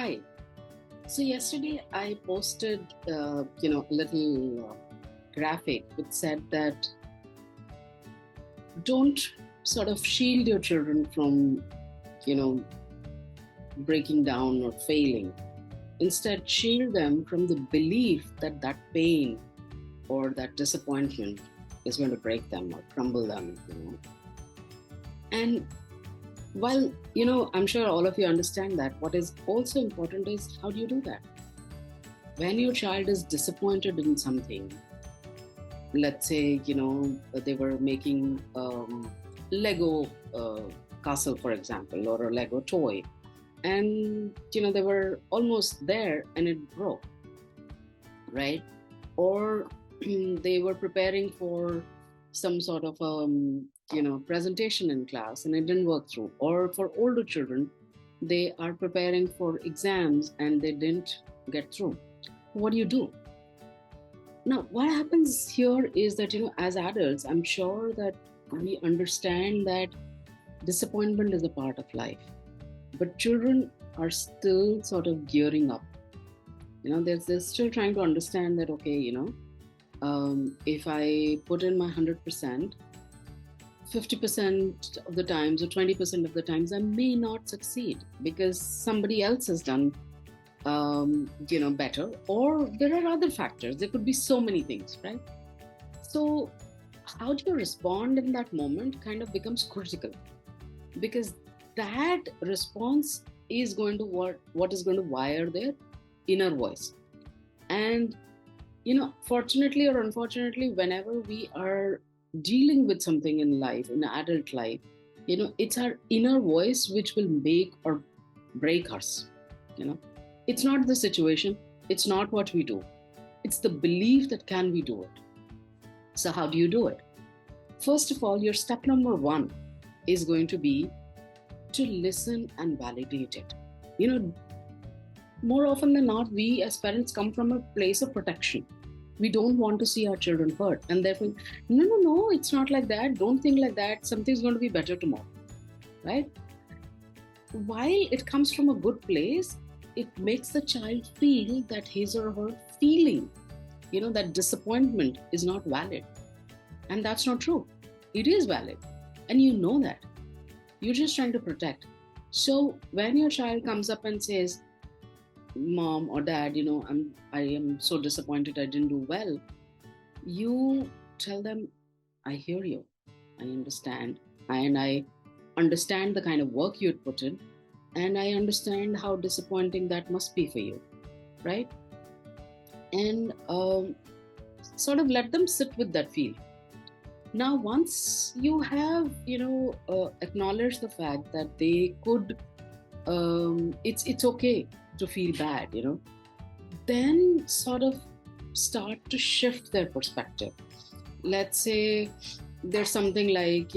Hi. So yesterday I posted, a little graphic which said that don't sort of shield your children from, you know, breaking down or failing. Instead, shield them from the belief that that pain or that disappointment is going to break them or crumble them. And while, I'm sure all of you understand that, what is also important is how do you do that? When your child is disappointed in something, let's say they were making lego castle, for example, or a lego toy, and they were almost there and it broke, right? Or they were preparing for some sort of presentation in class and it didn't work through. Or for older children, they are preparing for exams and they didn't get through. What do you do? Now, what happens here is that, as adults, I'm sure that we understand that disappointment is a part of life. But children are still sort of gearing up. They're still trying to understand that, okay, if I put in my 100%, 50% of the times or 20% of the times, I may not succeed because somebody else has done better, or there are other factors. There could be so many things, right? So how do you respond in that moment kind of becomes critical, because that response is going to what is going to wire their inner voice. And fortunately or unfortunately, whenever we are dealing with something in life, in adult life, it's our inner voice which will make or break us. It's not the situation, it's not what we do, it's the belief that can we do it. So how do you do it? First of all, your step number one is going to be to listen and validate it. More often than not, we as parents come from a place of protection. We don't want to see our children hurt, and therefore, no, it's not like that, don't think like that, something's going to be better tomorrow, right? While it comes from a good place, it makes the child feel that his or her feeling, that disappointment is not valid. And that's not true. It is valid. And you know that. You're just trying to protect. So when your child comes up and says, Mom or Dad, I am so disappointed, I didn't do well, you tell them, I hear you, I understand, and I understand the kind of work you'd put in, and I understand how disappointing that must be for you, right? And sort of let them sit with that feel. Now, once you have, acknowledged the fact that they could, it's okay to feel bad, then sort of start to shift their perspective. Let's say there's something like,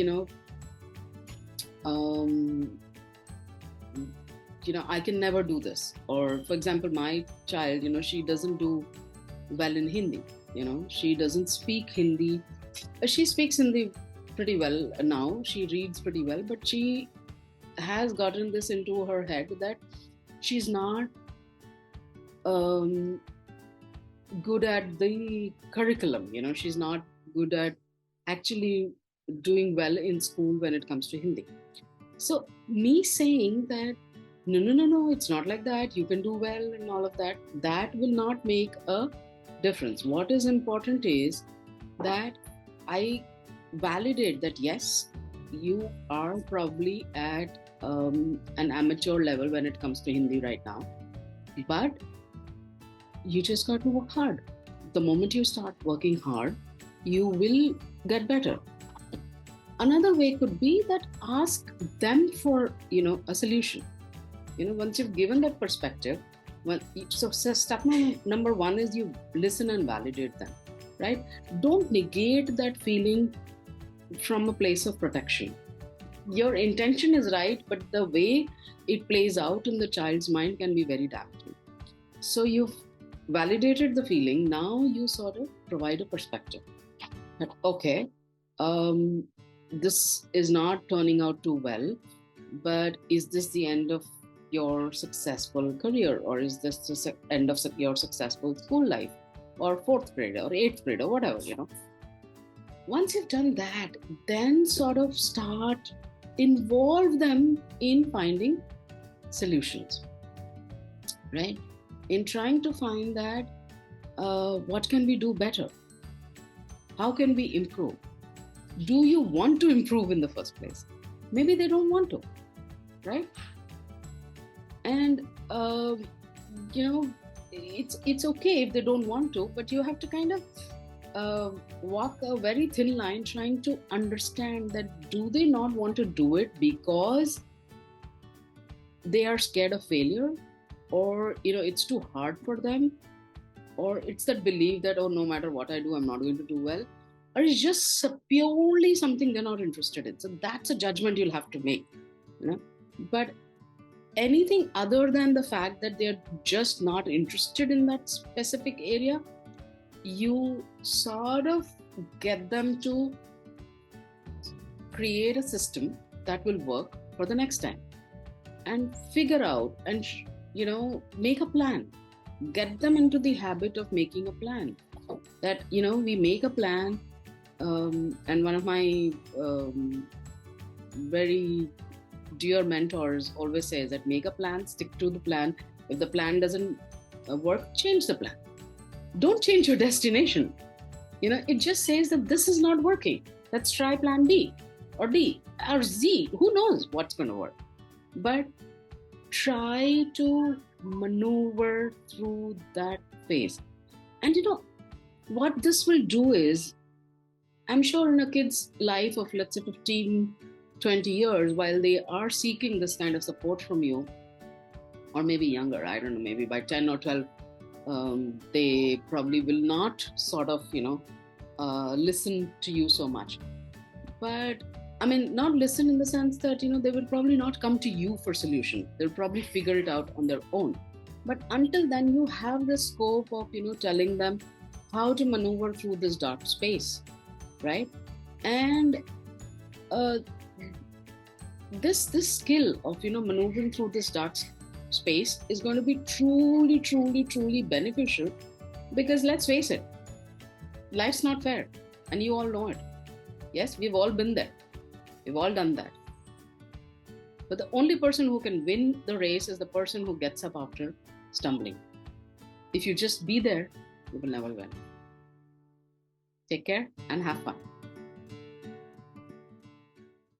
I can never do this. Or, for example, my child, she doesn't do well in Hindi. She doesn't speak Hindi. She speaks Hindi pretty well now. She reads pretty well, but she has gotten this into her head that she's not good at the curriculum. She's not good at actually doing well in school when it comes to Hindi. So me saying that, no, it's not like that, you can do well and all of that, that will not make a difference. What is important is that I validate that, yes, you are probably at an amateur level when it comes to Hindi right now, but you just got to work hard. The moment you start working hard, you will get better. Another way could be that ask them for, a solution. Once you've given that perspective, so step number one is you listen and validate them, right? Don't negate that feeling from a place of protection. Your intention is right, but the way it plays out in the child's mind can be very damaging. So you've validated the feeling. Now you sort of provide a perspective that, okay, this is not turning out too well, but is this the end of your successful career, or is this the end of your successful school life, or fourth grade or eighth grade or whatever, once you've done that, then sort of start involve them in finding solutions, right? In trying to find that what can we do better? How can we improve? Do you want to improve in the first place? Maybe they don't want to, right? And it's okay if they don't want to, but you have to kind of walk a very thin line trying to understand that do they not want to do it because they are scared of failure, or it's too hard for them, or it's that belief that, oh, no matter what I do, I'm not going to do well, or it's just purely something they're not interested in. So that's a judgment you'll have to make, but anything other than the fact that they're just not interested in that specific area, you sort of get them to create a system that will work for the next time, and figure out and make a plan. Get them into the habit of making a plan. That we make a plan, and one of my very dear mentors always says that make a plan, stick to the plan. If the plan doesn't work, change the plan. Don't change your destination. It just says that this is not working. Let's try plan B or D or Z. Who knows what's going to work? But try to maneuver through that phase. And what this will do is, I'm sure in a kid's life of, let's say, 15, 20 years, while they are seeking this kind of support from you, or maybe younger, I don't know, maybe by 10 or 12, they probably will not sort of, listen to you so much. But not listen in the sense that, they will probably not come to you for solution. They'll probably figure it out on their own. But until then, you have the scope of, telling them how to maneuver through this dark space, right? And this skill of, maneuvering through this dark space is going to be truly, truly, truly beneficial, because let's face it, life's not fair, and you all know it. Yes, we've all been there. We've all done that. But the only person who can win the race is the person who gets up after stumbling. If you just be there, you will never win. Take care and have fun.